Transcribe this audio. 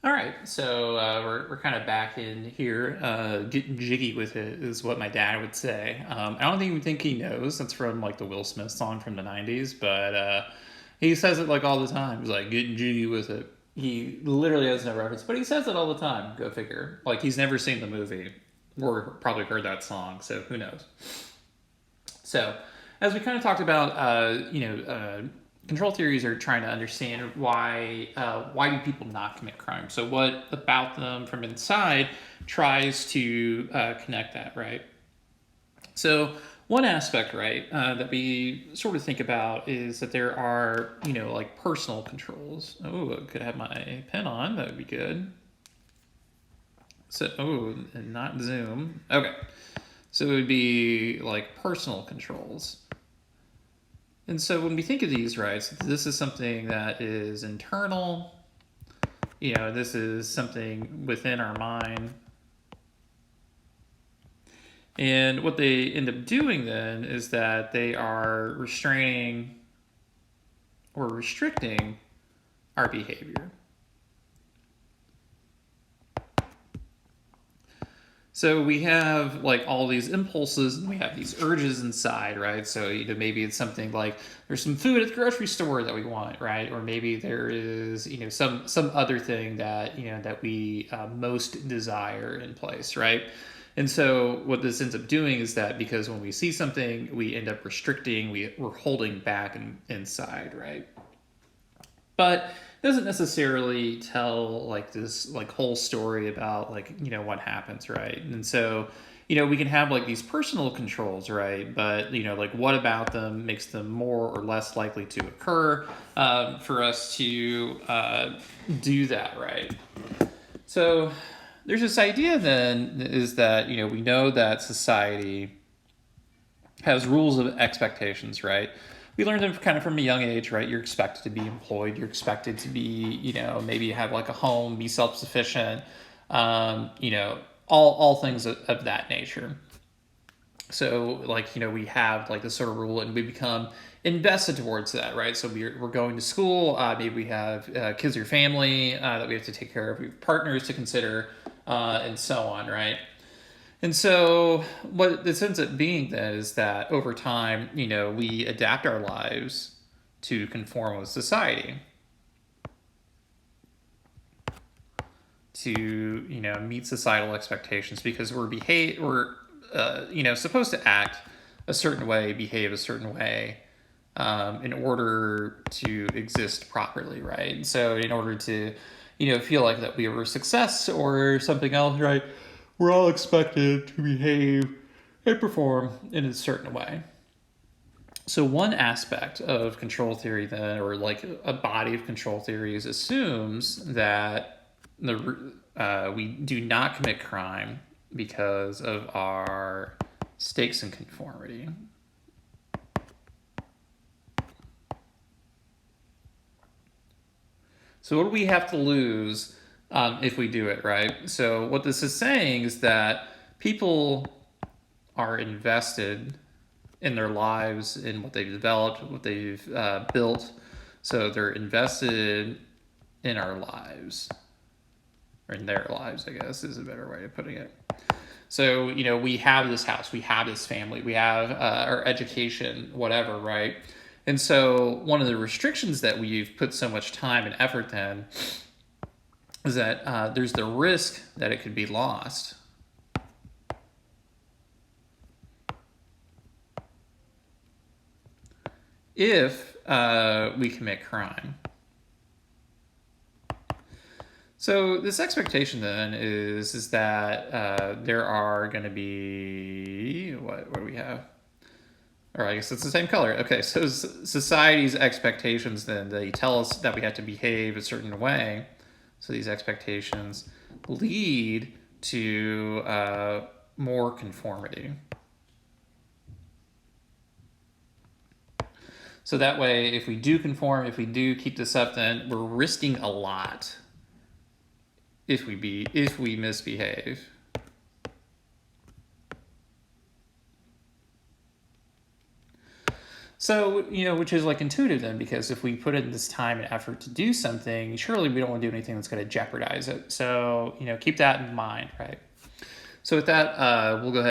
All right, so we're kind of back in here, getting jiggy with it is what my dad would say. I don't even think he knows that's from like the Will Smith song from the '90s, but he says it like all the time. He's like getting jiggy with it. He literally has no reference, but he says it all the time. Go figure. Like he's never seen the movie or probably heard that song, so who knows? So, as we kind of talked about, control theories are trying to understand why do people not commit crime. So, what about them from inside tries to connect that, right? So, one aspect, right, that we sort of think about is that there are, like personal controls. Oh, I could have my pen on. That would be good. So, and not Zoom. Okay. So it would be like personal controls. And so when we think of these rights, this is something that is internal. This is something within our mind. And what they end up doing then is that they are restraining or restricting our behavior. So we have like all these impulses and we have these urges inside, right? So maybe it's something like there's some food at the grocery store that we want, right? Or maybe there is some other thing that that we most desire in place, right? And so what this ends up doing is that because when we see something, we end up restricting, we're holding back inside, right? But it doesn't necessarily tell like this like whole story about like what happens, right? And so we can have like these personal controls, right? But like what about them makes them more or less likely to occur for us to do that, right? So there's this idea then is that we know that society has rules of expectations, right? We learn them kind of from a young age, right? You're expected to be employed. You're expected to be, maybe have like a home, be self sufficient, all things of that nature. So, like, we have like this sort of rule and we become invested towards that, right? So we're going to school. Maybe we have kids or family that we have to take care of. We have partners to consider, and so on, right? And so, what this ends up being then is that over time, we adapt our lives to conform with society, to meet societal expectations because we're supposed to act a certain way, behave a certain way, in order to exist properly, right? So, in order to feel like that we were a success or something else, right? We're all expected to behave and perform in a certain way. So one aspect of control theory then, or like a body of control theories, assumes that we do not commit crime because of our stakes in conformity. So what do we have to lose if we do it, right? So what this is saying is that people are invested in their lives, in what they've developed, what they've built. So they're invested in our lives, or in their lives, I guess is a better way of putting it. So, we have this house, we have this family, we have our education, whatever, right? And so, one of the restrictions that we've put so much time and effort in is that there's the risk that it could be lost if we commit crime. So this expectation then is that there are going to be what do we have? Or I guess it's the same color. Okay, so society's expectations then they tell us that we have to behave a certain way. So these expectations lead to more conformity. So that way, if we do conform, if we do keep this up, then we're risking a lot if we misbehave. So, which is like intuitive then, because if we put in this time and effort to do something, surely we don't want to do anything that's going to jeopardize it. So, keep that in mind, right? So with that, we'll go ahead